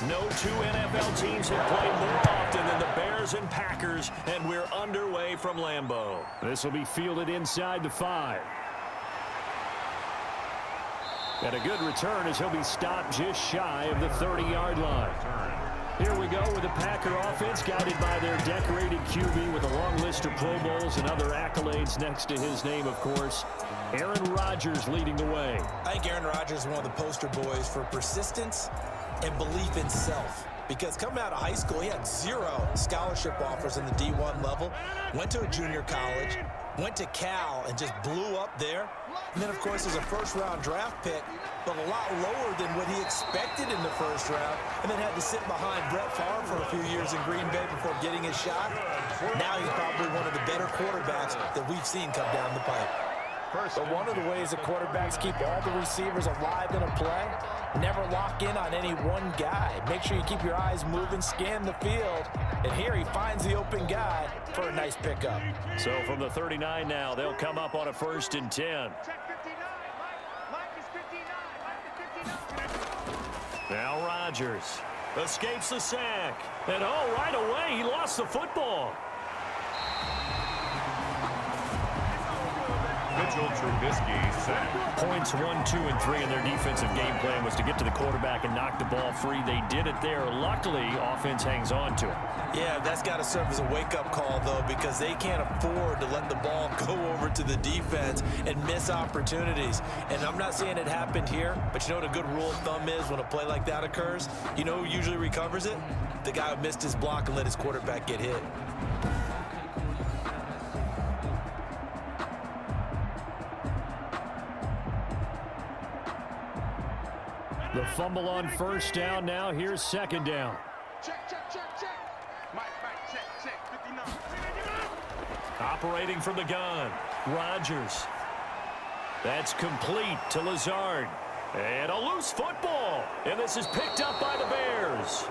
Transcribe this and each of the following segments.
No two NFL teams have played more often than the Bears and Packers, and we're underway from Lambeau. This will be fielded inside the 5. And a good return as he'll be stopped just shy of the 30-yard line. Here we go with the Packer offense guided by their decorated QB with a long list of Pro Bowls and other accolades next to his name, of course. Aaron Rodgers leading the way. I think Aaron Rodgers is one of the poster boys for persistence and belief in self. Because coming out of high school, he had 0 scholarship offers in the D1 level, went to a junior college, went to Cal and just blew up there. And then, of course, there's a first-round draft pick, but a lot lower than what he expected in the first round, and then had to sit behind Brett Favre for a few years in Green Bay before getting his shot. Now he's probably one of the better quarterbacks that we've seen come down the pipe. But one of the ways that quarterbacks keep all the receivers alive in a play, never lock in on any one guy. Make sure you keep your eyes moving, scan the field, and here he finds the open guy for a nice pickup. So from the 39 now, they'll come up on a 1st and 10. Now Rodgers escapes the sack. And right away, he lost the football. Mitchell Trubisky set. Points 1, 2, and 3 in their defensive game plan was to get to the quarterback and knock the ball free. They did it there. Luckily, offense hangs on to it. Yeah, that's got to serve as a wake-up call, though, because they can't afford to let the ball go over to the defense and miss opportunities. And I'm not saying it happened here, but you know what a good rule of thumb is when a play like that occurs? You know who usually recovers it? The guy who missed his block and let his quarterback get hit. The fumble on 1st down. Now here's 2nd down. Check. Mike, check. 59. Operating from the gun, Rodgers. That's complete to Lazard. And a loose football. And this is picked up by the Bears.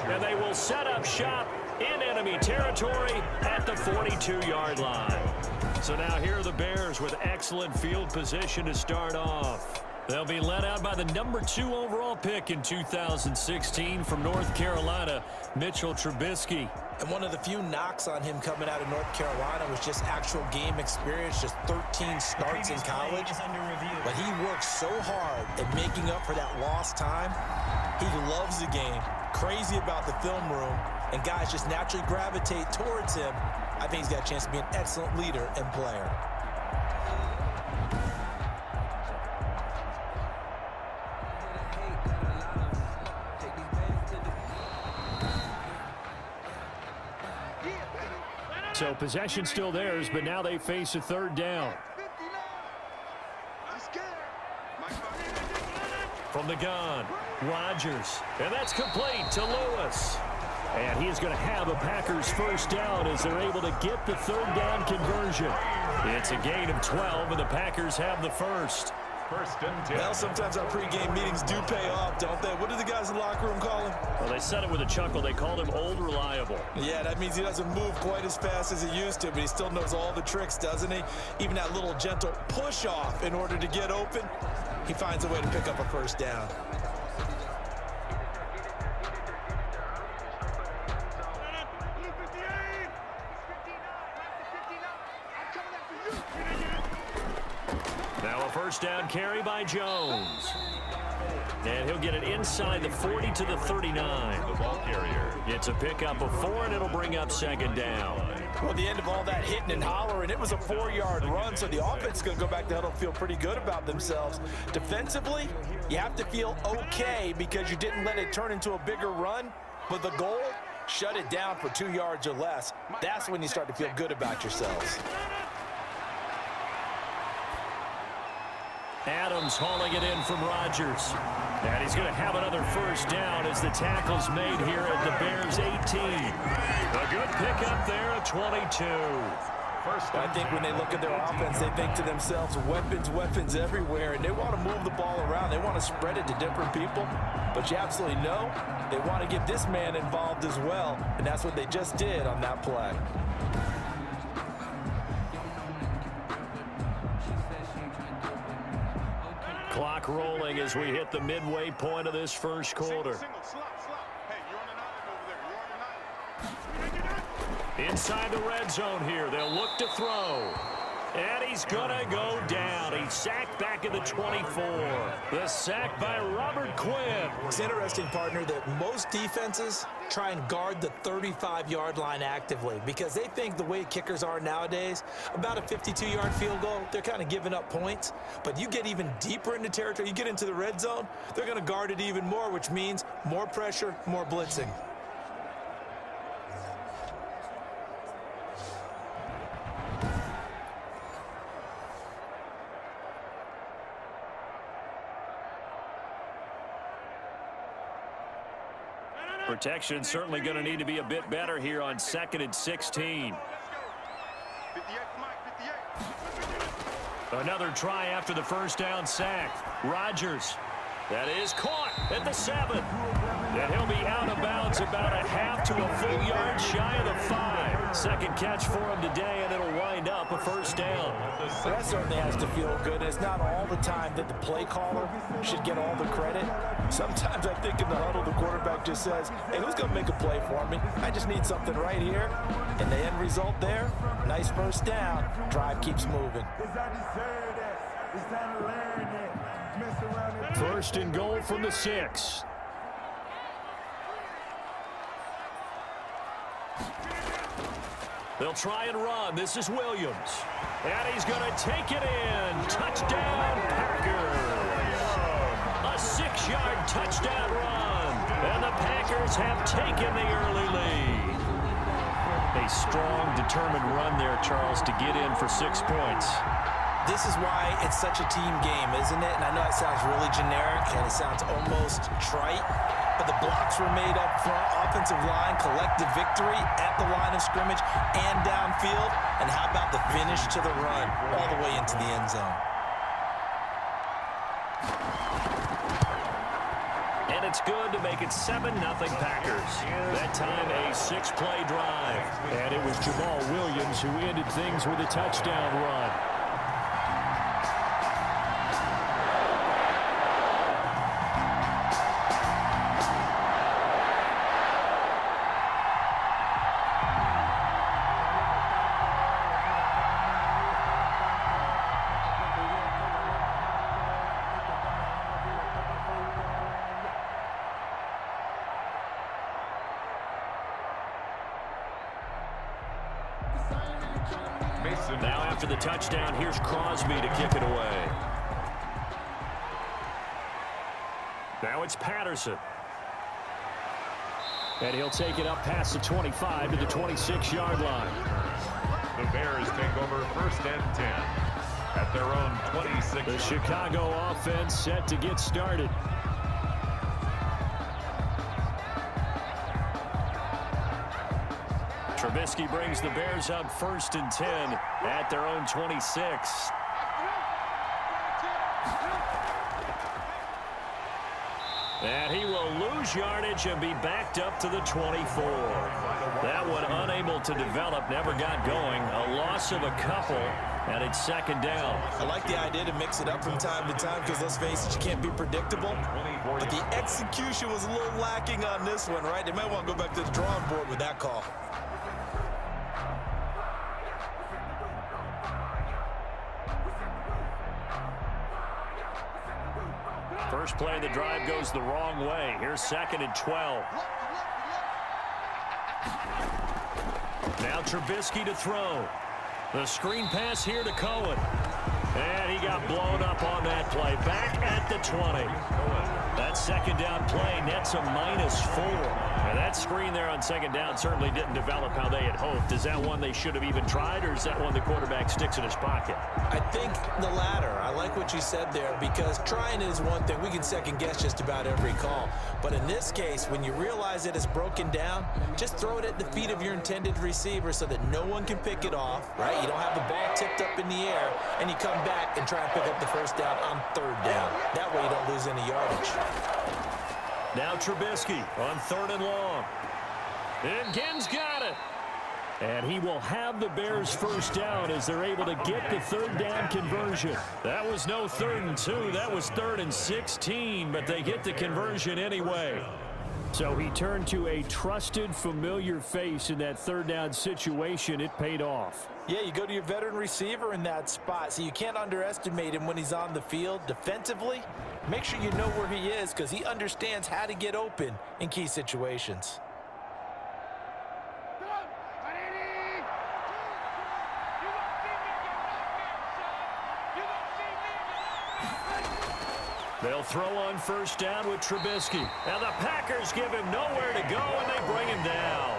And they will set up shop in enemy territory at the 42-yard line. So now here are the Bears with excellent field position to start off. They'll be led out by the number 2 overall pick in 2016 from North Carolina, Mitchell Trubisky. And one of the few knocks on him coming out of North Carolina was just actual game experience, just 13 starts in college. But he worked so hard at making up for that lost time. He loves the game, crazy about the film room, and guys just naturally gravitate towards him. I think he's got a chance to be an excellent leader and player. So possession still theirs, but now they face a 3rd down. From the gun, Rodgers. And that's complete to Lewis. And he is going to have a Packers 1st down as they're able to get the 3rd down conversion. It's a gain of 12, and the Packers have the 1st. 1st and 10. Well, sometimes our pregame meetings do pay off, don't they? What do the guys in the locker room call him? Well, they said it with a chuckle. They called him Old Reliable. Yeah, that means he doesn't move quite as fast as he used to, but he still knows all the tricks, doesn't he? Even that little gentle push-off in order to get open, he finds a way to pick up a 1st down. Now a 1st down carry by Jones. And he'll get it inside the 40 to the 39. The ball carrier. It's a pickup of 4, and it'll bring up 2nd down. Well, the end of all that hitting and hollering, it was a 4-yard run, so the offense is going to go back to huddle and feel pretty good about themselves. Defensively, you have to feel okay because you didn't let it turn into a bigger run, but the goal, shut it down for 2 yards or less. That's when you start to feel good about yourselves. Adams hauling it in from Rodgers. And he's going to have another 1st down as the tackle's made here at the Bears 18. A good pickup there at 22. I think when they look at their offense, they think to themselves, weapons everywhere, and they want to move the ball around. They want to spread it to different people, but you absolutely know they want to get this man involved as well, and that's what they just did on that play. Clock rolling as we hit the midway point of this 1st quarter. Inside the red zone here. They'll look to throw. And he's going to go down. He's sacked back at the 24. The sack by Robert Quinn. It's interesting, partner, that most defenses try and guard the 35-yard line actively because they think the way kickers are nowadays, about a 52-yard field goal, they're kind of giving up points. But you get even deeper into territory, you get into the red zone, they're going to guard it even more, which means more pressure, more blitzing. Protection certainly going to need to be a bit better here on 2nd and 16. Another try after the first down sack. Rodgers. That is caught at the 7. And he'll be out of bounds about a half to a full yard shy of the 5. Second catch for him today, and it'll wind up a first down. That certainly has to feel good. It's not all the time that the play caller should get all the credit. Sometimes I think in the huddle, the quarterback just says, hey, who's going to make a play for me? I just need something right here. And the end result there, nice first down. Drive keeps moving. First and goal from the 6. They'll try and run. This is Williams. And he's going to take it in. Touchdown, Packers. A 6-yard touchdown run. And the Packers have taken the early lead. A strong, determined run there, Charles, to get in for 6 points. This is why it's such a team game, isn't it? And I know it sounds really generic and it sounds almost trite, but the blocks were made up front. Offensive line, collective victory at the line of scrimmage and downfield. And how about the finish to the run all the way into the end zone? And it's good to make it 7-0 Packers. That time a 6-play drive. And it was Jamal Williams who ended things with a touchdown run. Now after the touchdown, here's Crosby to kick it away. Now it's Patterson. And he'll take it up past the 25 to the 26-yard line. The Bears take over 1st and 10 at their own 26. The Chicago offense set to get started. Trubisky brings the Bears up 1st and 10 at their own 26. And he will lose yardage and be backed up to the 24. That one unable to develop, never got going. A loss of a couple, and it's 2nd down. I like the idea to mix it up from time to time because, let's face it, you can't be predictable. But the execution was a little lacking on this one, right? They might want to go back to the drawing board with that call. First play of the drive goes the wrong way. Here's 2nd and 12. Now Trubisky to throw. The screen pass here to Cohen. And he got blown up on that play. Back at the 20. That 2nd down play nets a -4. And that screen there on 2nd down certainly didn't develop how they had hoped. Is that one they should have even tried, or is that one the quarterback sticks in his pocket? I think the latter. I like what you said there because trying is one thing. We can second guess just about every call. But in this case, when you realize it is broken down, just throw it at the feet of your intended receiver so that no one can pick it off, right? You don't have the ball tipped up in the air, and you come back and try and pick up the 1st down on 3rd down. That way you don't lose any yardage. Now Trubisky on 3rd and long. And Ginn's got it. And he will have the Bears' 1st down as they're able to get the 3rd down conversion. That was no 3rd and 2. That was 3rd and 16, but they get the conversion anyway. So he turned to a trusted, familiar face in that third down situation. It paid off. Yeah, you go to your veteran receiver in that spot, so you can't underestimate him when he's on the field. Defensively, make sure you know where he is because he understands how to get open in key situations. They'll throw on first down with Trubisky. And the Packers give him nowhere to go, and they bring him down.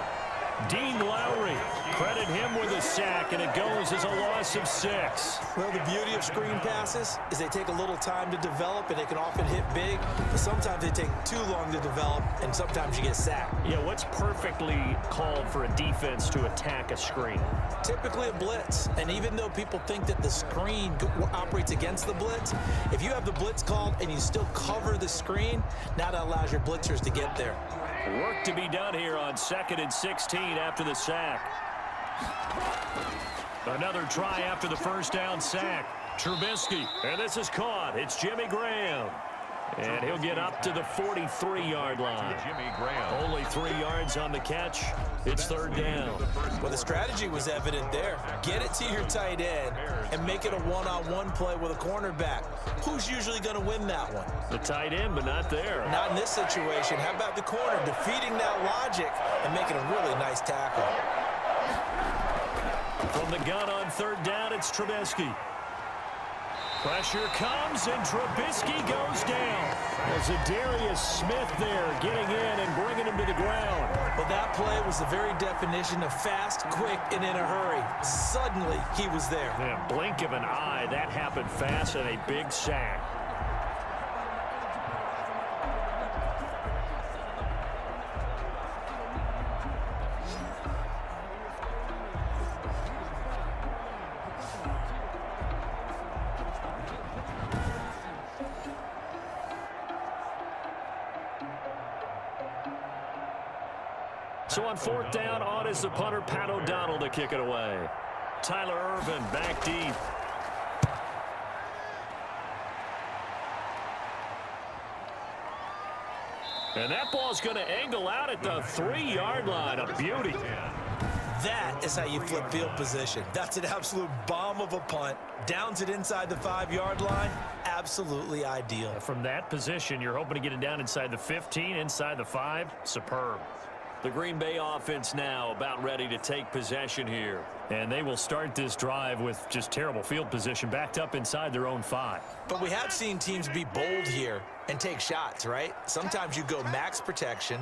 Dean Lowry, credit him with a sack, and it goes as a loss of 6. Well, the beauty of screen passes is they take a little time to develop, and they can often hit big, but sometimes they take too long to develop, and sometimes you get sacked. Yeah, what's perfectly called for a defense to attack a screen? Typically a blitz, and even though people think that the screen operates against the blitz, if you have the blitz called and you still cover the screen, now that allows your blitzers to get there. Work to be done here on 2nd and 16 after the sack. Another try after the first down sack. Trubisky, and this is caught. It's Jimmy Graham. And he'll get up to the 43-yard line. Jimmy Graham. Only 3 yards on the catch. It's third down. Well, the strategy was evident there. Get it to your tight end and make it a one-on-one play with a cornerback. Who's usually going to win that one? The tight end, but not there. Not in this situation. How about the corner defeating that logic and making a really nice tackle? From the gun on third down, it's Trubisky. Pressure comes, and Trubisky goes down. There's a Darius Smith there getting in and bringing him to the ground. Well, that play was the very definition of fast, quick, and in a hurry. Suddenly, he was there. Yeah, blink of an eye, that happened fast, and a big sack. So on fourth down, on is the punter, Pat O'Donnell, to kick it away. Tyler Irvin back deep. And that ball's going to angle out at the 3-yard line. A beauty. That is how you flip field position. That's an absolute bomb of a punt. Downs it inside the 5-yard line. Absolutely ideal. From that position, you're hoping to get it down inside the 15, inside the 5. Superb. The Green Bay offense now about ready to take possession here. And they will start this drive with just terrible field position, backed up inside their own 5. But we have seen teams be bold here and take shots, right? Sometimes you go max protection,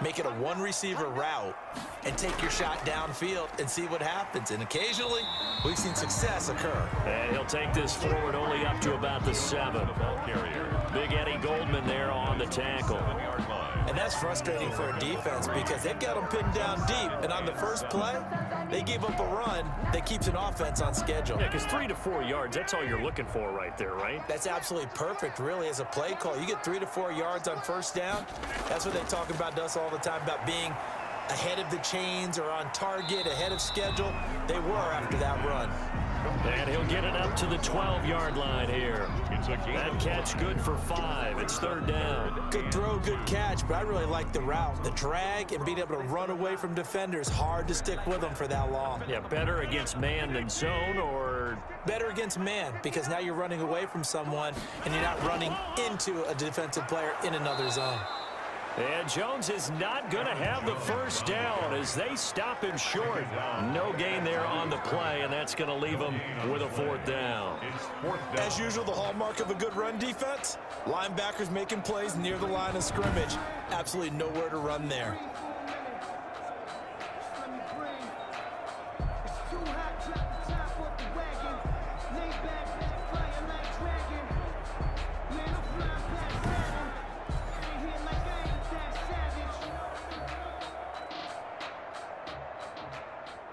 make it a one-receiver route, and take your shot downfield and see what happens. And occasionally, we've seen success occur. And he'll take this forward only up to about the 7. Big Eddie Goldman there on the tackle. And that's frustrating for a defense because they've got them pinned down deep. And on the first play, they gave up a run that keeps an offense on schedule. Yeah, because 3 to 4 yards, that's all you're looking for right there, right? That's absolutely perfect, really, as a play call. You get 3 to 4 yards on first down. That's what they talk about to us all the time, about being ahead of the chains or on target, ahead of schedule. They were after that run. And he'll get it up to the 12-yard line here. That catch good for 5. It's third down. Good throw, good catch, but I really like the route. The drag and being able to run away from defenders, hard to stick with them for that long. Yeah, better against man than zone, or better against man, because now you're running away from someone and you're not running into a defensive player in another zone. And Jones is not going to have the first down as they stop him short. No gain there on the play, and that's going to leave him with a fourth down. As usual, the hallmark of a good run defense, linebackers making plays near the line of scrimmage. Absolutely nowhere to run there.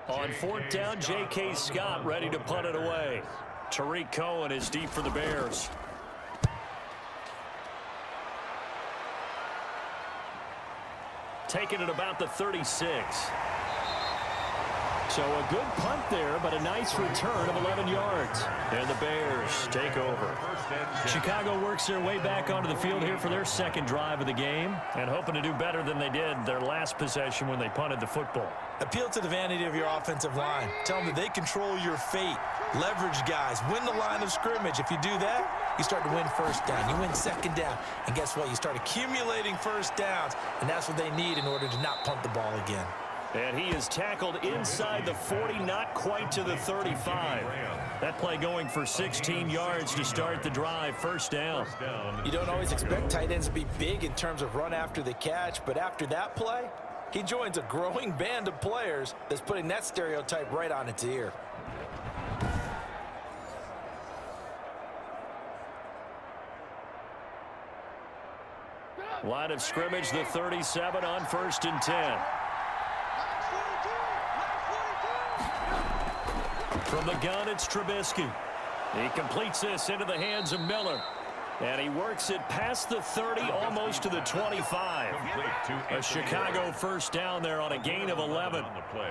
On fourth down, J.K. Scott ready to punt it away. Tariq Cohen is deep for the Bears. Taking it about the 36. So a good punt there, but a nice return of 11 yards. And the Bears take over. Chicago works their way back onto the field here for their second drive of the game and hoping to do better than they did their last possession when they punted the football. Appeal to the vanity of your offensive line. Tell them that they control your fate. Leverage guys. Win the line of scrimmage. If you do that, you start to win first down. You win second down. And guess what? You start accumulating first downs. And that's what they need in order to not punt the ball again. And he is tackled inside the 40, not quite to the 35. That play going for 16 yards to start the drive, first down. You don't always expect tight ends to be big in terms of run after the catch, but after that play, he joins a growing band of players that's putting that stereotype right on its ear. Line of scrimmage, the 37 on 1st and 10. From the gun, it's Trubisky. He completes this into the hands of Miller. And he works it past the 30, almost to the 25. A Chicago first down there on a gain of 11.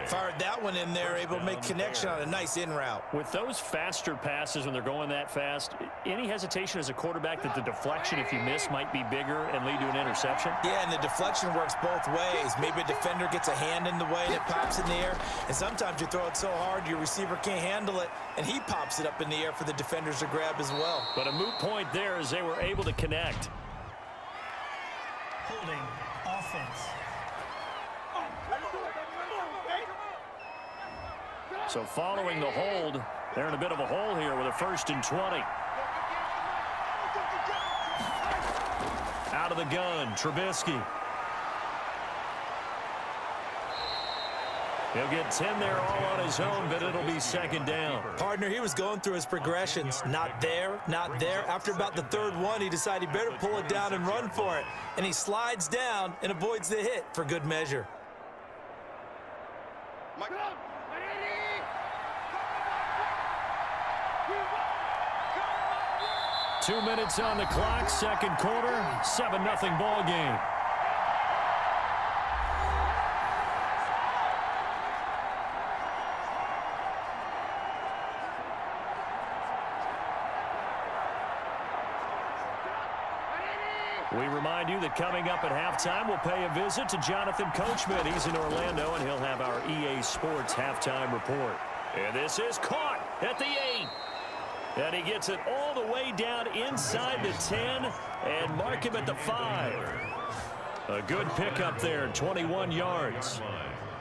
Fired that one in there, able to make connection on a nice in route. With those faster passes when they're going that fast, any hesitation as a quarterback that the deflection, if you miss, might be bigger and lead to an interception? Yeah, and the deflection works both ways. Maybe a defender gets a hand in the way and it pops in the air. And sometimes you throw it so hard your receiver can't handle it, and he pops it up in the air for the defenders to grab as well. But a moot point there as they were able to connect. Holding offense. So following the hold, they're in a bit of a hole here with a 1st and 20. Out of the gun, Trubisky. He'll get 10 there all on his own, but it'll be second down. Partner, he was going through his progressions. Not there, not there. After about the third one, he decided he better pull it down and run for it. And he slides down and avoids the hit for good measure. 2 minutes on the clock, second quarter, 7-0 ball game. We remind you that coming up at halftime, we'll pay a visit to Jonathan Coachman. He's in Orlando, and he'll have our EA Sports halftime report. And this is caught at the 8. And he gets it all the way down inside the 10 and mark him at the 5. A good pickup there, 21 yards.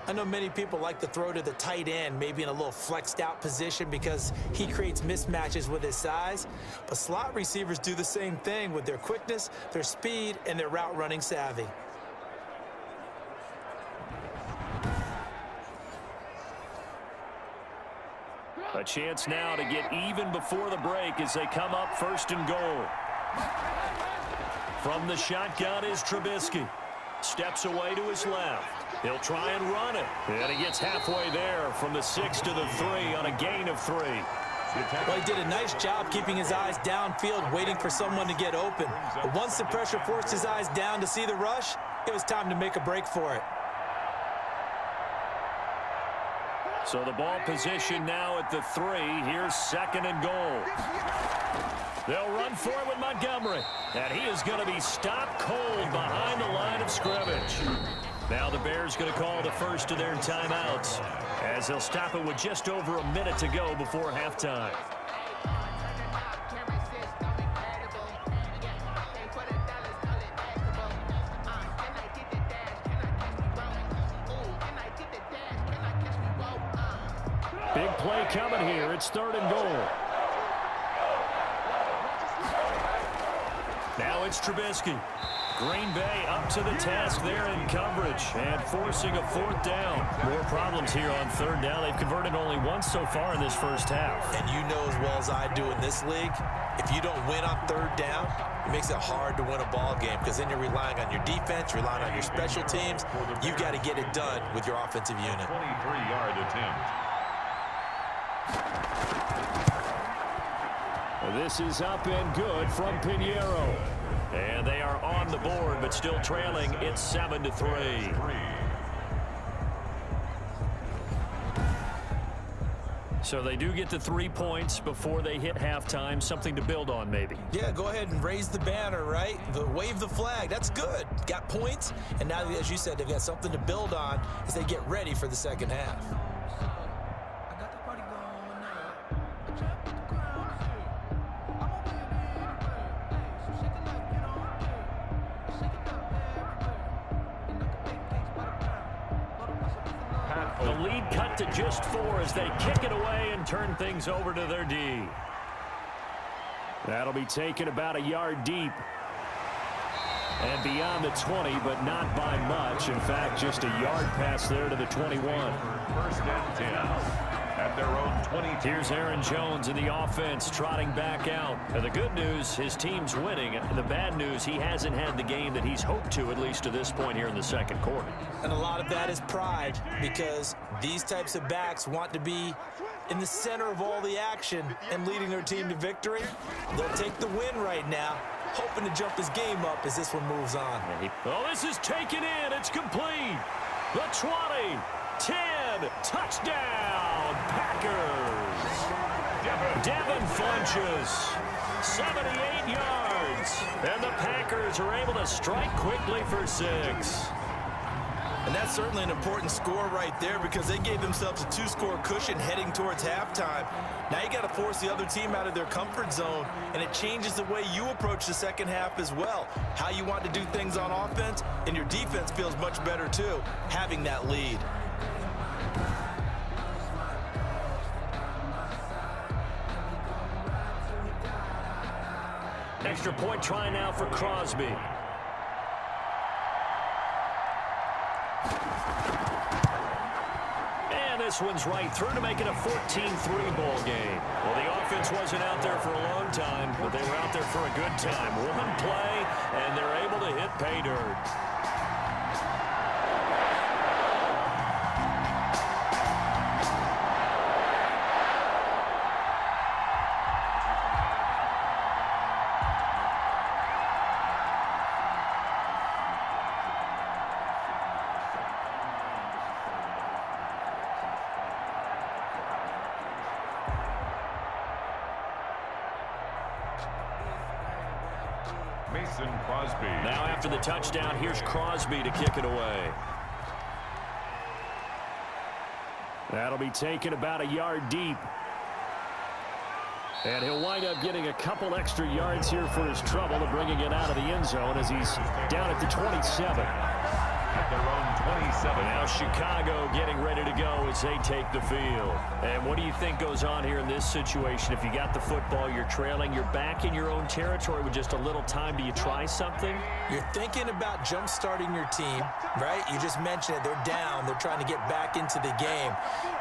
I know many people like to throw to the tight end, maybe in a little flexed out position because he creates mismatches with his size. But slot receivers do the same thing with their quickness, their speed, and their route running savvy. A chance now to get even before the break as they come up 1st and goal. From the shotgun is Trubisky. Steps away to his left. He'll try and run it. And he gets halfway there from the 6 to the 3 on a gain of 3. Well, he did a nice job keeping his eyes downfield, waiting for someone to get open. But once the pressure forced his eyes down to see the rush, it was time to make a break for it. So the ball position now at the 3. Here's 2nd and goal. They'll run for it with Montgomery. And he is going to be stopped cold behind the line of scrimmage. Now the Bears going to call the first of their timeouts as they'll stop it with just over a minute to go before halftime. Big play coming here. It's 3rd and goal. Now it's Trubisky. Green Bay up to the task there in coverage and forcing a 4th down. More problems here on 3rd down. They've converted only once so far in this first half. And you know as well as I do in this league, if you don't win on 3rd down, it makes it hard to win a ball game because then you're relying on your defense, relying on your special teams. You've got to get it done with your offensive unit. 23-yard attempt. This is up and good from Pinheiro. And they are on the board, but still trailing. It's 7-3. So they do get the 3 points before they hit halftime, something to build on maybe. Yeah, go ahead and raise the banner, right? Wave the flag. That's good. Got points, and now, as you said, they've got something to build on as they get ready for the second half. The lead cut to just 4 as they kick it away and turn things over to their D. That'll be taken about a yard deep. And beyond the 20, but not by much. In fact, just a yard pass there to the 21. First and 10 at their own 22. Here's Aaron Jones in the offense trotting back out. And the good news, his team's winning. The bad news, he hasn't had the game that he's hoped to, at least to this point here in the second quarter. And a lot of that is pride, because these types of backs want to be in the center of all the action and leading their team to victory. They'll take the win right now, hoping to jump his game up as this one moves on. Oh, this is taken in. It's complete. The 20, 10, touchdown, Packers. Devin Funches, 78 yards. And the Packers are able to strike quickly for 6. And that's certainly an important score right there, because they gave themselves a 2-score cushion heading towards halftime. Now you got to force the other team out of their comfort zone, and it changes the way you approach the second half as well. How you want to do things on offense, and your defense feels much better too, having that lead. Extra point try now for Crosby. And this one's right through to make it a 14-3 ball game. Well, the offense wasn't out there for a long time, but they were out there for a good time. One play, and they're able to hit pay dirt. Crosby. Now after the touchdown, here's Crosby to kick it away. That'll be taken about a yard deep. And he'll wind up getting a couple extra yards here for his trouble of bringing it out of the end zone as he's down at the 27. At their own 27. Now Chicago getting ready to go as they take the field. And what do you think goes on here in this situation? If you got the football, you're trailing, you're back in your own territory with just a little time. Do you try something? You're thinking about jump-starting your team, right? You just mentioned it. They're down. They're trying to get back into the game.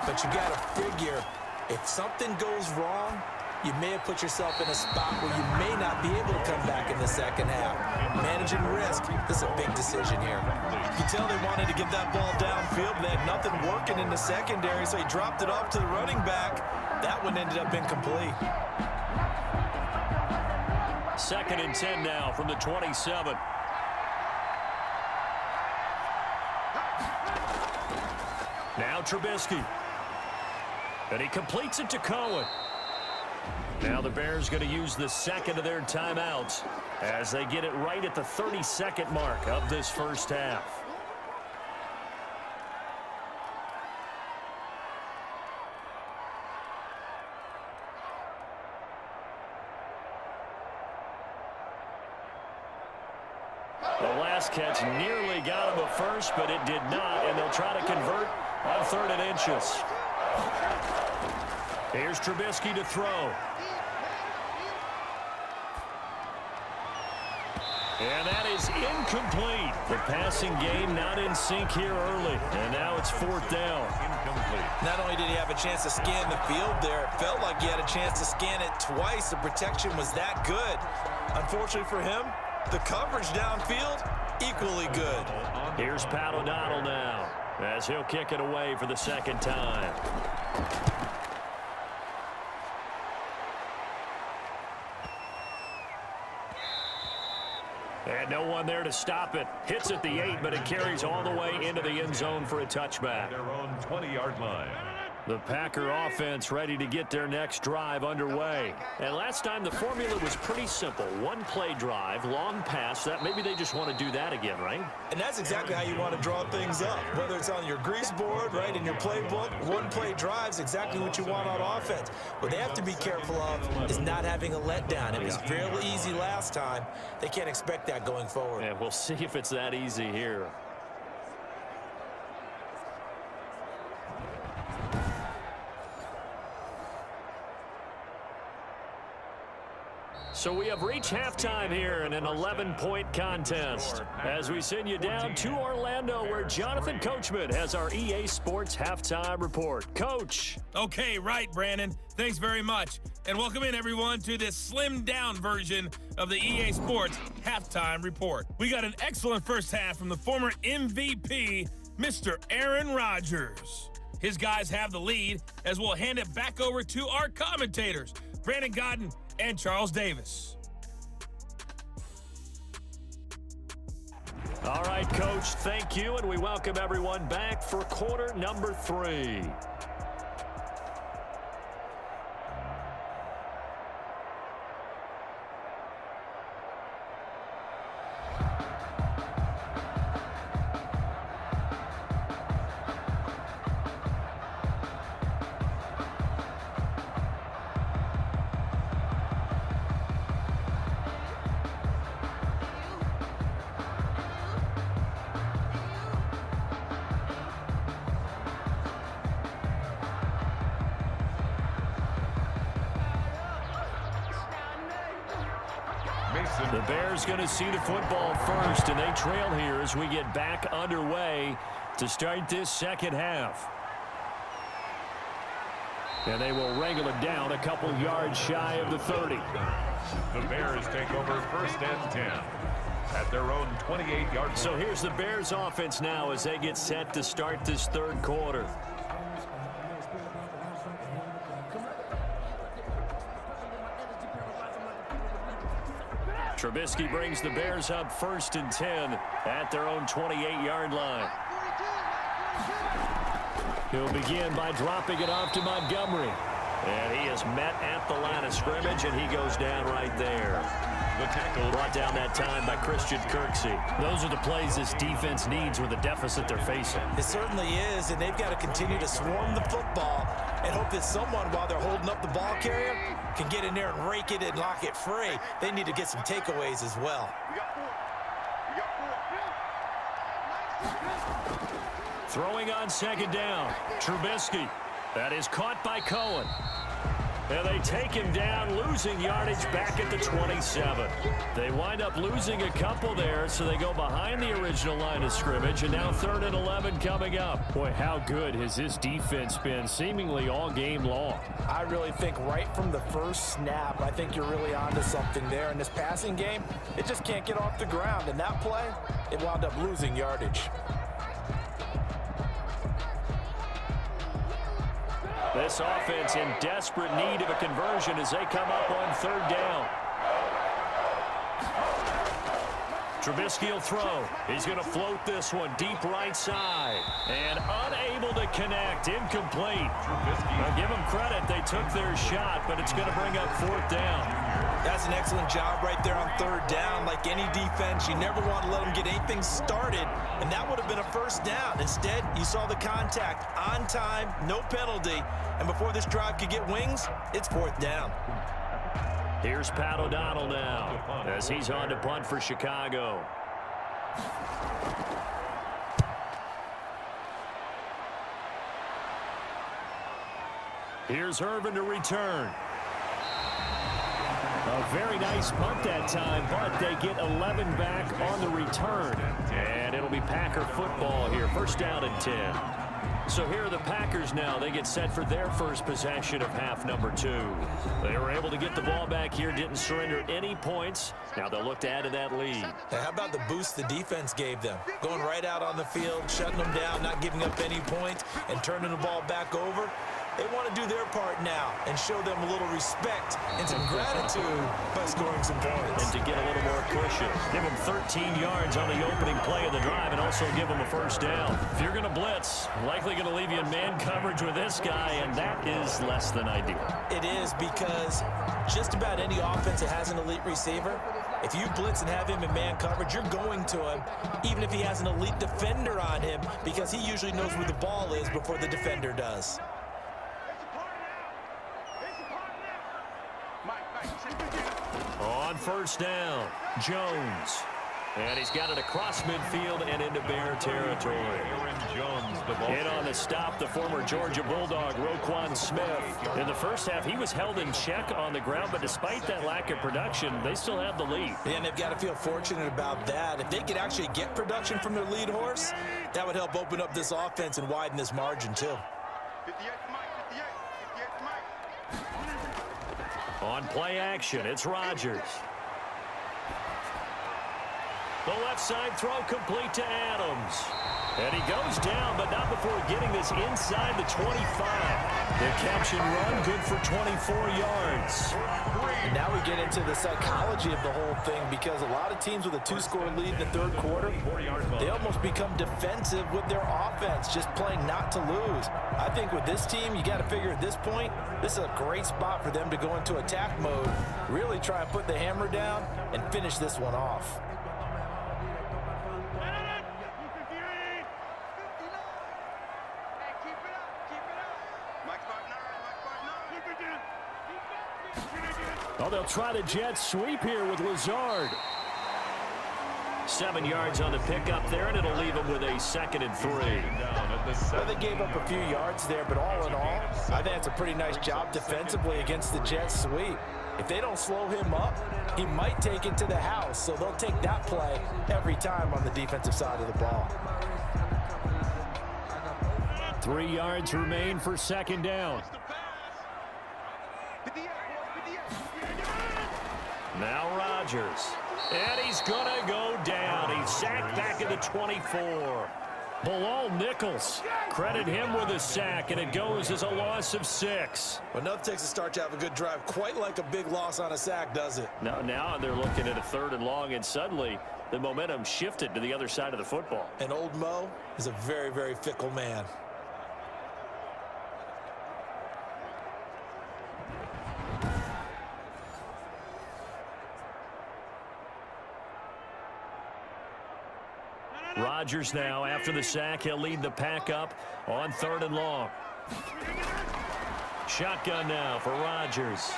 But you got to figure, if something goes wrong, you may have put yourself in a spot where you may not be able to come back in the second half. Managing risk, this is a big decision here. You can tell they wanted to get that ball downfield, but they had nothing working in the secondary, so he dropped it off to the running back. That one ended up incomplete. 2nd and 10 now from the 27. Now Trubisky. And he completes it to Cohen. Now the Bears going to use the second of their timeouts as they get it right at the 32nd mark of this first half. The last catch nearly got him a first, but it did not, and they'll try to convert on 3rd and inches. Here's Trubisky to throw. And that is incomplete. The passing game not in sync here early. And now it's 4th down. Incomplete. Not only did he have a chance to scan the field there, it felt like he had a chance to scan it twice. The protection was that good. Unfortunately for him, the coverage downfield, equally good. Here's Pat O'Donnell now as he'll kick it away for the second time. And no one there to stop it. Hits at the 8, but it carries all the way into the end zone for a touchback. Their own 20-yard line. The Packer offense ready to get their next drive underway. And last time the formula was pretty simple. One play drive, long pass. That maybe they just want to do that again, right? And that's exactly how you want to draw things up. Whether it's on your grease board, right, in your playbook, one play drive is exactly what you want on offense. What they have to be careful of is not having a letdown. It was fairly easy last time. They can't expect that going forward. And we'll see if it's that easy here. So we have reached halftime here in an 11-point contest as we send you down to Orlando where Jonathan Coachman has our EA Sports Halftime Report. Coach. Okay, right, Brandon. Thanks very much. And welcome in, everyone, to this slimmed-down version of the EA Sports Halftime Report. We got an excellent first half from the former MVP, Mr. Aaron Rodgers. His guys have the lead as we'll hand it back over to our commentators, Brandon Godden and Charles Davis. All right, Coach, thank you, and we welcome everyone back for quarter number 3. The Bears going to see the football first, and they trail here as we get back underway to start this second half. And they will wrangle it down a couple yards shy of the 30. The Bears take over first and 10 at their own 28-yard line. So here's the Bears offense now as they get set to start this third quarter. Trubisky brings the Bears up first and 10 at their own 28-yard line. He'll begin by dropping it off to Montgomery. And he is met at the line of scrimmage, and he goes down right there. The tackle brought down that time by Christian Kirksey. Those are the plays this defense needs with the deficit they're facing. It certainly is, and they've got to continue to swarm the football and hope that someone, while they're holding up the ball carrier, can get in there and rake it and lock it free. They need to get some takeaways as well. Throwing on second down, Trubisky. That is caught by Cohen. And they take him down, losing yardage back at the 27. They wind up losing a couple there, so they go behind the original line of scrimmage, and now 3rd and 11 coming up. Boy, how good has this defense been seemingly all game long? I really think right from the first snap, I think you're really onto something there. In this passing game, it just can't get off the ground. And that play, it wound up losing yardage. This offense in desperate need of a conversion as they come up on 3rd down. Trubisky will throw. He's going to float this one deep right side. And unable to connect. Incomplete. Now give them credit. They took their shot, but it's going to bring up 4th down. That's an excellent job right there on 3rd down. Like any defense, you never want to let them get anything started, and that would have been a 1st down. Instead, you saw the contact on time, no penalty, and before this drive could get wings, it's 4th down. Here's Pat O'Donnell now as he's on to punt for Chicago. Here's Irvin to return. A very nice punt that time, but they get 11 back on the return. And it'll be Packer football here. 1st down and 10. So here are the Packers now. They get set for their first possession of half number 2. They were able to get the ball back here, didn't surrender any points. Now they'll look to add to that lead. Now, how about the boost the defense gave them? Going right out on the field, shutting them down, not giving up any points, and turning the ball back over. They want to do their part now and show them a little respect and some gratitude by scoring some points. And to get a little more cushion, give them 13 yards on the opening play of the drive and also give them a first down. If you're going to blitz, likely going to leave you in man coverage with this guy, and that is less than ideal. It is, because just about any offense that has an elite receiver, if you blitz and have him in man coverage, you're going to him, even if he has an elite defender on him, because he usually knows where the ball is before the defender does. On first down, Jones. And he's got it across midfield and into Bear territory. Aaron Jones, the ball. In on the stop, the former Georgia Bulldog, Roquan Smith. In the first half, he was held in check on the ground, but despite that lack of production, they still have the lead. And they've got to feel fortunate about that. If they could actually get production from their lead horse, that would help open up this offense and widen this margin, too. On play action, it's Rodgers. The left side throw complete to Adams. And he goes down, but not before getting this inside the 25. The catch and run, good for 24 yards. And now we get into the psychology of the whole thing, because a lot of teams with a 2-score lead in the third quarter, they almost become defensive with their offense, just playing not to lose. I think with this team, you got to figure at this point, this is a great spot for them to go into attack mode, really try and put the hammer down and finish this one off. Oh, they'll try the jet sweep here with Lazard. 7 yards on the pickup there, and it'll leave them with a 2nd and 3. Well, they gave up a few yards there, but all in all, I think it's a pretty nice job defensively against the jet sweep. If they don't slow him up, he might take it to the house, so they'll take that play every time on the defensive side of the ball. 3 yards remain for 2nd down. Now Rodgers. And he's going to go down. He's sacked back at the 24. Bilal Nichols. Credit him with a sack, and it goes as a loss of 6. Well, enough takes a start to have a good drive. Quite like a big loss on a sack, does it? Now they're looking at a 3rd and long, and suddenly the momentum shifted to the other side of the football. And old Mo is a very, very fickle man. Rodgers now, after the sack, he'll lead the pack up on 3rd and long. Shotgun now for Rodgers.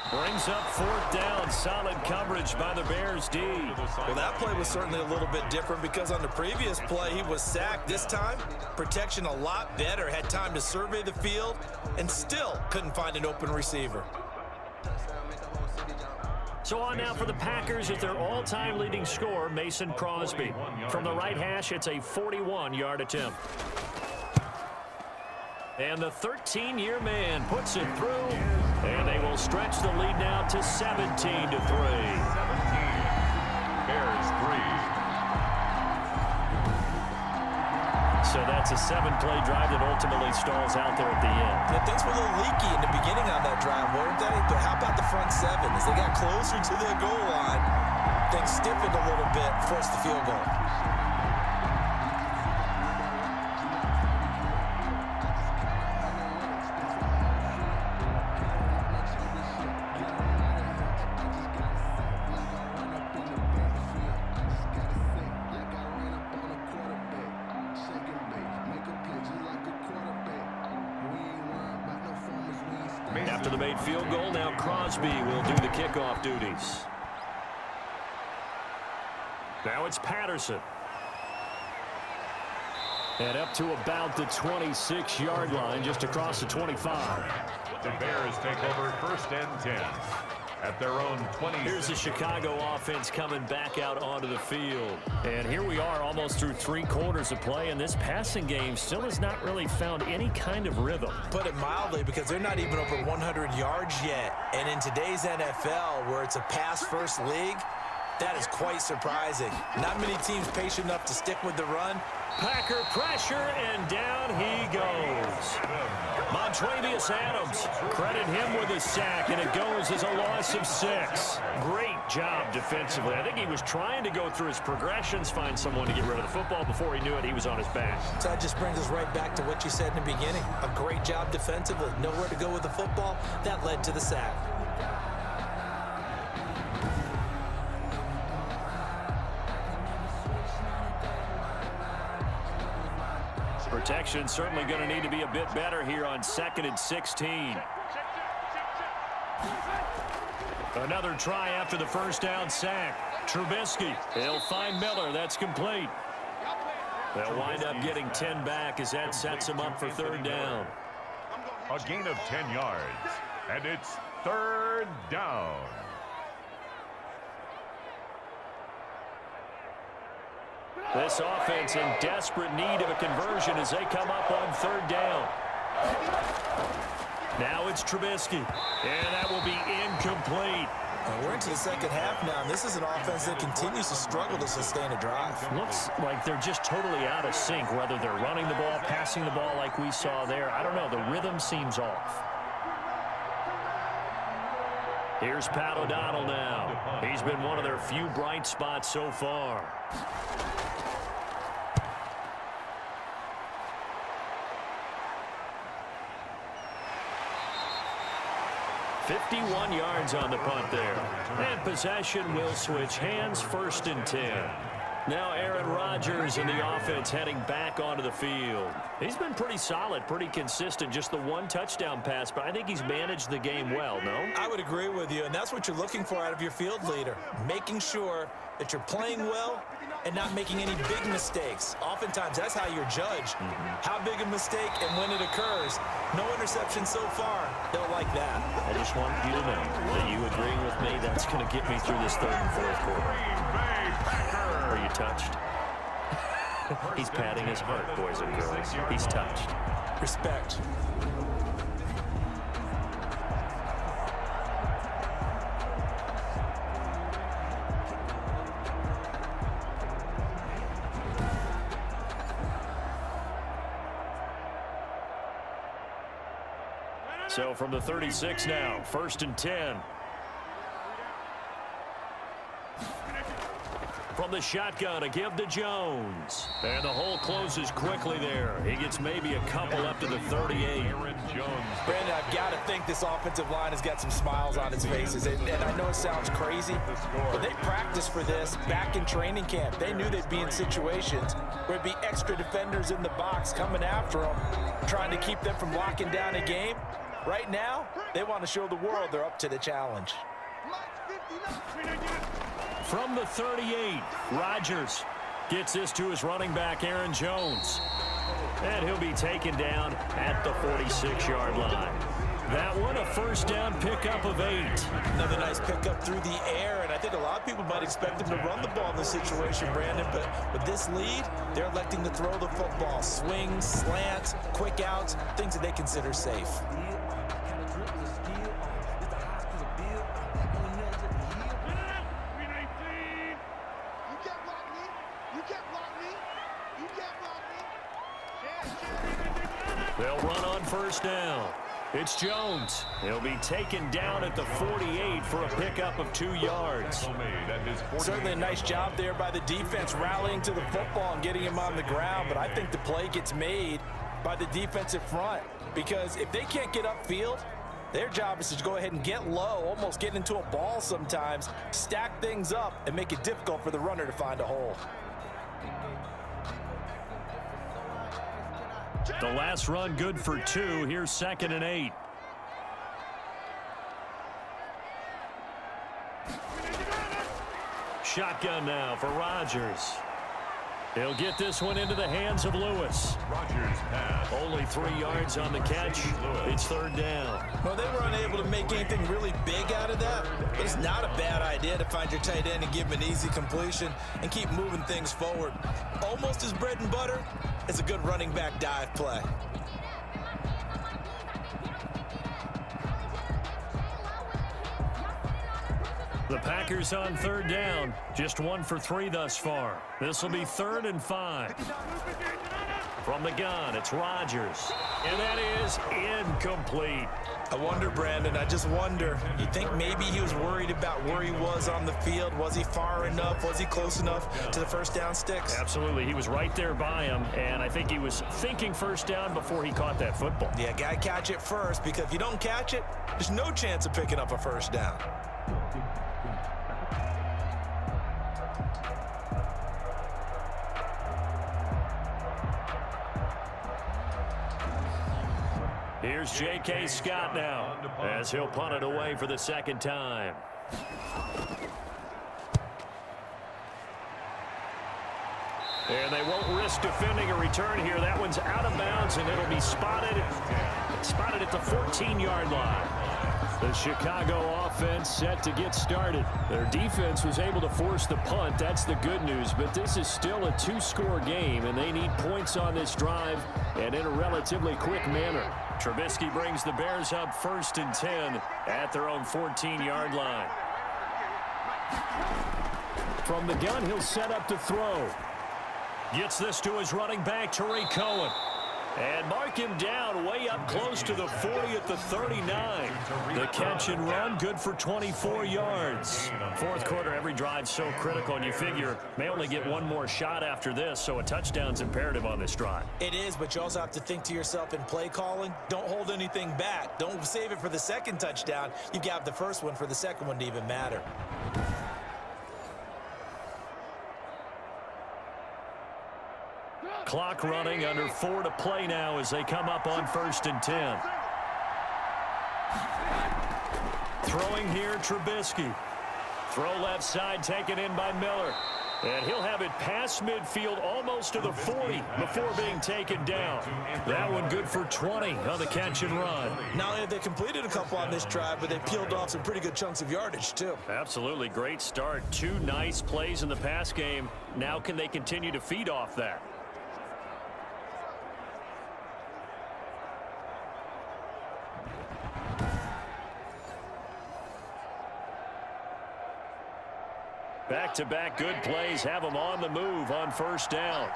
Brings up 4th down. Solid coverage by the Bears D. Well, that play was certainly a little bit different, because on the previous play, he was sacked. This time, protection a lot better. Had time to survey the field and still couldn't find an open receiver. So on now for the Packers is their all-time leading scorer, Mason Crosby. From the right hash, it's a 41-yard attempt. And the 13-year man puts it through, and they will stretch the lead now to 17-3. 17. Bears 3. So that's a 7-play drive that ultimately stalls out there at the end. Yeah, things were a little leaky in the beginning on that drive, weren't they? But how about the front 7? As they got closer to the goal line, things stiffened a little bit, forced the field goal. After the made field goal, now Crosby will do the kickoff duties. Now it's Patterson. And up to about the 26-yard line, just across the 25. The Bears take over 1st and 10 at their own 20. Here's the Chicago offense coming back out onto the field. And here we are almost through 3 quarters of play, and this passing game still has not really found any kind of rhythm. Put it mildly, because they're not even over 100 yards yet. And in today's NFL, where it's a pass-first league, That is quite surprising. Not many teams patient enough to stick with the run. Packer pressure, and down he goes. Montravius Adams, credit him with a sack, and it goes as a loss of 6. Great job defensively. I think he was trying to go through his progressions, find someone to get rid of the football. Before he knew it, he was on his back. So that just brings us right back to what you said in the beginning. A great job defensively. Nowhere to go with the football. That led to the sack. Protection certainly going to need to be a bit better here on 2nd and 16. Another try after the first down sack. Trubisky, he'll find Miller. That's complete. They'll wind up getting 10 back as that sets them up for 3rd down. A gain of 10 yards, and it's 3rd down. This offense in desperate need of a conversion as they come up on 3rd down. Now it's Trubisky, and that will be incomplete. And we're into the second half now, and this is an offense that continues to struggle to sustain a drive. Looks like they're just totally out of sync, whether they're running the ball, passing the ball like we saw there. I don't know. The rhythm seems off. Here's Pat O'Donnell now. He's been one of their few bright spots so far. 51 yards on the punt there. And possession will switch hands, 1st and 10. Now Aaron Rodgers and the offense heading back onto the field. He's been pretty solid, pretty consistent, just the 1 touchdown pass, but I think he's managed the game well, no? I would agree with you, and that's what you're looking for out of your field leader, making sure that you're playing well and not making any big mistakes. Oftentimes, that's how you're judged. How big a mistake and when it occurs. No interception so far. Don't like that. I just want you to know that you agreeing with me, that's going to get me through this 3rd and 4th quarter. Are you touched? He's patting his heart, boys and girls. He's touched. Respect. So from the 36 now, 1st and 10. From the shotgun, a give to Jones. And the hole closes quickly there. He gets maybe a couple up to the 38. Aaron Jones. Brandon, I've got to think this offensive line has got some smiles on its faces. And I know it sounds crazy, but they practiced for this back in training camp. They knew they'd be in situations where it'd be extra defenders in the box coming after them, trying to keep them from locking down a game. Right now, they want to show the world they're up to the challenge. From the 38, Rodgers gets this to his running back, Aaron Jones. And he'll be taken down at the 46-yard line. That one, a 1st down pickup of 8. Another nice pickup through the air, and I think a lot of people might expect him to run the ball in this situation, Brandon, but with this lead, they're electing to throw the football. Swings, slants, quick outs, things that they consider safe. They'll run on 1st down. It's Jones. He'll be taken down at the 48 for a pickup of 2 yards. Certainly a nice job there by the defense rallying to the football and getting him on the ground, but I think the play gets made by the defensive front because if they can't get upfield, their job is to go ahead and get low, almost get into a ball sometimes, stack things up, and make it difficult for the runner to find a hole. The last run good for 2. Here's 2nd and 8. Shotgun now for Rodgers. He'll get this one into the hands of Lewis. Rodgers pass. Only 3 yards on the catch. It's 3rd down. Well, they were unable to make anything really big out of that, but it's not a bad idea to find your tight end and give him an easy completion and keep moving things forward. Almost as bread and butter as a good running back dive play. The Packers on third down. Just 1 for 3 thus far. This will be 3rd and 5. From the gun, it's Rodgers. And that is incomplete. I wonder, Brandon, I just wonder. You think maybe he was worried about where he was on the field? Was he far enough? Was he close enough to the first down sticks? Absolutely. He was right there by him, and I think he was thinking first down before he caught that football. Yeah, got to catch it first, because if you don't catch it, there's no chance of picking up a first down. Here's J.K. Scott now, as he'll punt it away for the second time. And they won't risk defending a return here. That one's out of bounds, and it'll be spotted at the 14-yard line. The Chicago offense set to get started. Their defense was able to force the punt. That's the good news, but this is still a 2-score game, and they need points on this drive and in a relatively quick manner. Trubisky brings the Bears up 1st and 10 at their own 14-yard line. From the gun, he'll set up to throw. Gets this to his running back, Tariq Cohen. And mark him down way up close to the 40 at the 39. The catch and run, good for 24 yards. Fourth quarter, every drive's so critical, and you figure may only get one more shot after this, so a touchdown's imperative on this drive. It is, but you also have to think to yourself in play calling, don't hold anything back. Don't save it for the second touchdown. You got the first one for the second one to even matter. Clock running, under 4 to play now as they come up on 1st and 10. Throwing here, Trubisky. Throw left side, taken in by Miller. And he'll have it past midfield almost to the 40 before being taken down. That one good for 20 on the catch and run. Not only have they completed a couple on this drive, but they peeled off some pretty good chunks of yardage, too. Absolutely great start. 2 nice plays in the pass game. Now can they continue to feed off that? Back-to-back good plays have them on the move on 1st down.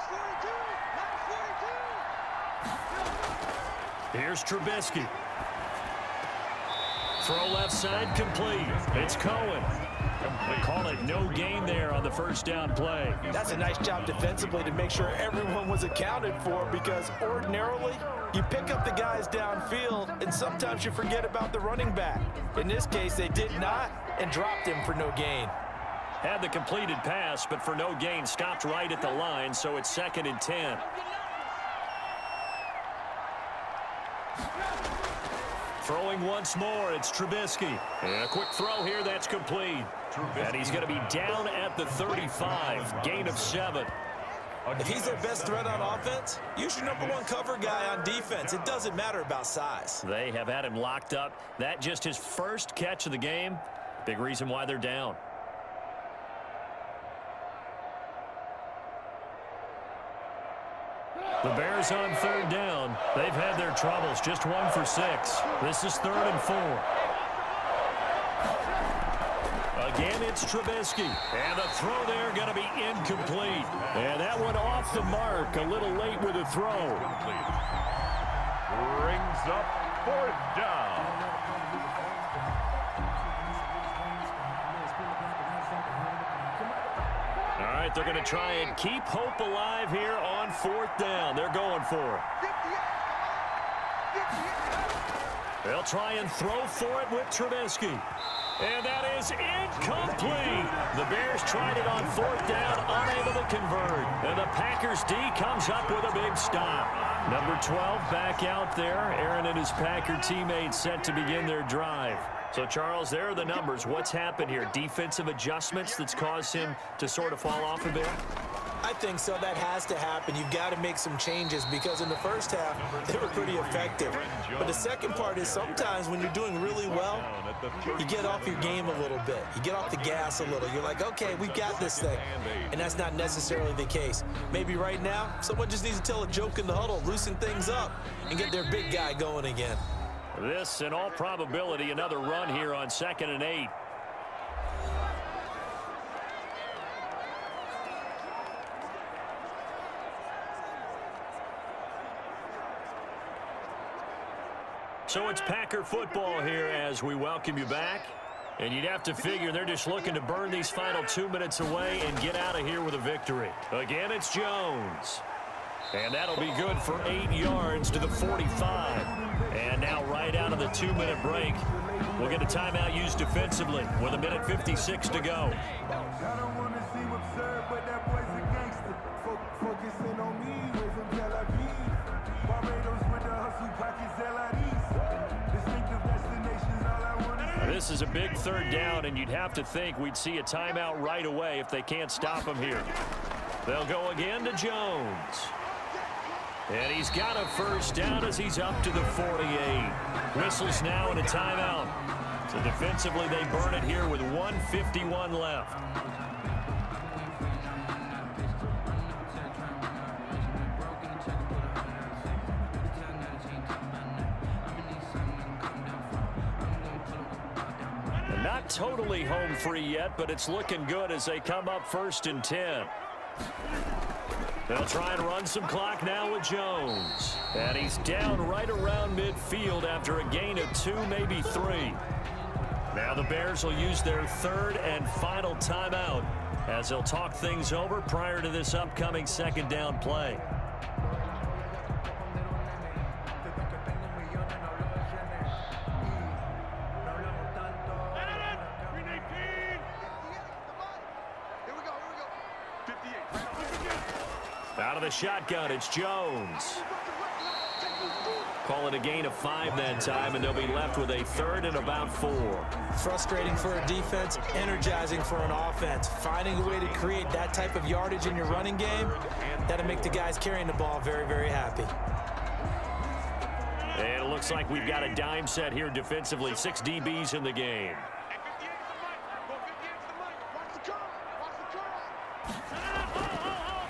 Here's Trubisky. Throw left side complete. It's Cohen. Call it no gain there on the 1st down play. That's a nice job defensively to make sure everyone was accounted for, because ordinarily you pick up the guys downfield and sometimes you forget about the running back. In this case, they did not and dropped him for no gain. Had the completed pass, but for no gain, stopped right at the line, so it's 2nd and 10. Throwing once more, it's Trubisky. And a quick throw here, that's complete. And he's going to be down at the 35, gain of 7. If he's their best threat on offense, use your #1 cover guy on defense. It doesn't matter about size. They have had him locked up. That just his first catch of the game. Big reason why they're down. The Bears on 3rd down. They've had their troubles. Just 1 for 6. This is 3rd and 4. Again, it's Trubisky. And the throw there going to be incomplete. And that one off the mark. A little late with a throw. Brings up 4th down. All right, they're going to try and keep hope alive here on 4th down. They're going for it. They'll try and throw for it with Trubisky. And that is incomplete. The Bears tried it on 4th down, unable to convert. And the Packers D comes up with a big stop. Number 12 back out there. Aaron and his Packer teammates set to begin their drive. So, Charles, there are the numbers. What's happened here? Defensive adjustments that's caused him to sort of fall off a bit? I think so. That has to happen. You've got to make some changes, because in the first half, they were pretty effective. But the second part is sometimes when you're doing really well, you get off your game a little bit. You get off the gas a little. You're like, okay, we've got this thing. And that's not necessarily the case. Maybe right now, someone just needs to tell a joke in the huddle, loosen things up, and get their big guy going again. This, in all probability, another run here on 2nd and 8. So it's Packer football here as we welcome you back. And you'd have to figure they're just looking to burn these final 2 minutes away and get out of here with a victory. Again, it's Jones. And that'll be good for 8 yards to the 45. And now right out of the 2-minute break, we'll get a timeout used defensively with 1:56 to go. This is a big third down, and you'd have to think we'd see a timeout right away if they can't stop him here. They'll go again to Jones. And he's got a first down as he's up to the 48. Whistles now and a timeout. So defensively, they burn it here with 1:51 left. Not totally home free yet, but it's looking good as they come up 1st and 10. They'll try and run some clock now with Jones. And he's down right around midfield after a gain of 2, maybe 3. Now the Bears will use their 3rd and final timeout as they'll talk things over prior to this upcoming 2nd down play. Out of the shotgun, it's Jones. Call it a gain of 5 that time, and they'll be left with a 3rd and about 4. Frustrating for a defense, energizing for an offense. Finding a way to create that type of yardage in your running game, that'll make the guys carrying the ball very, very happy. And it looks like we've got a dime set here defensively. 6 DBs in the game.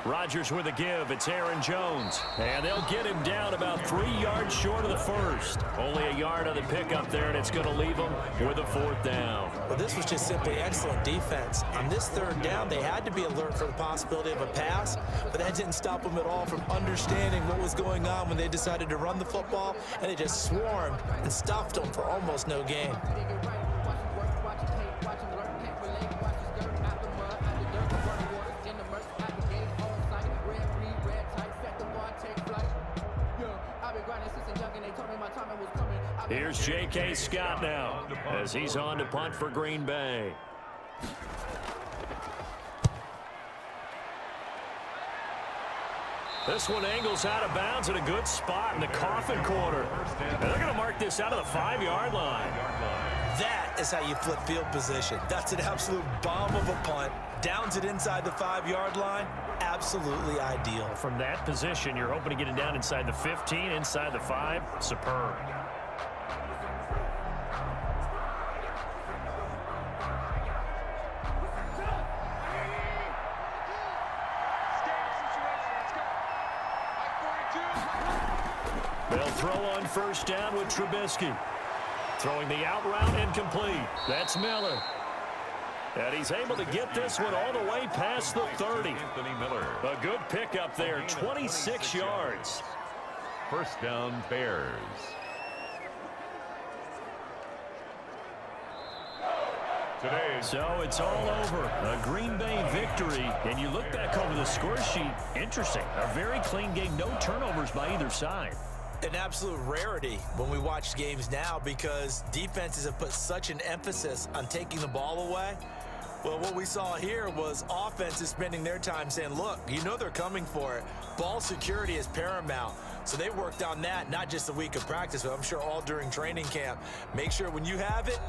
Rodgers with a give. It's Aaron Jones. And they'll get him down about 3 yards short of the 1st. Only a yard on the pickup there, and it's going to leave them with a 4th down. Well, this was just simply excellent defense. On this 3rd down, they had to be alert for the possibility of a pass, but that didn't stop them at all from understanding what was going on when they decided to run the football, and they just swarmed and stuffed them for almost no gain. Here's J.K. Scott now as he's on to punt for Green Bay. This one angles out of bounds in a good spot in the coffin corner. And they're going to mark this out of the 5-yard line. That is how you flip field position. That's an absolute bomb of a punt. Downs it inside the 5-yard line. Absolutely ideal. From that position, you're hoping to get it down inside the 15, inside the 5. Superb. They'll throw on 1st down with Trubisky. Throwing the out route incomplete. That's Miller. And he's able to get this one all the way past the 30. A good pickup there, 26 yards. 1st down, Bears. So it's all over. A Green Bay victory. And you look back over the score sheet. Interesting. A very clean game. No turnovers by either side. An absolute rarity when we watch games now because defenses have put such an emphasis on taking the ball away. Well, what we saw here was offenses spending their time saying, look, you know they're coming for it. Ball security is paramount. So they worked on that, not just a week of practice, but I'm sure all during training camp. Make sure when you have it,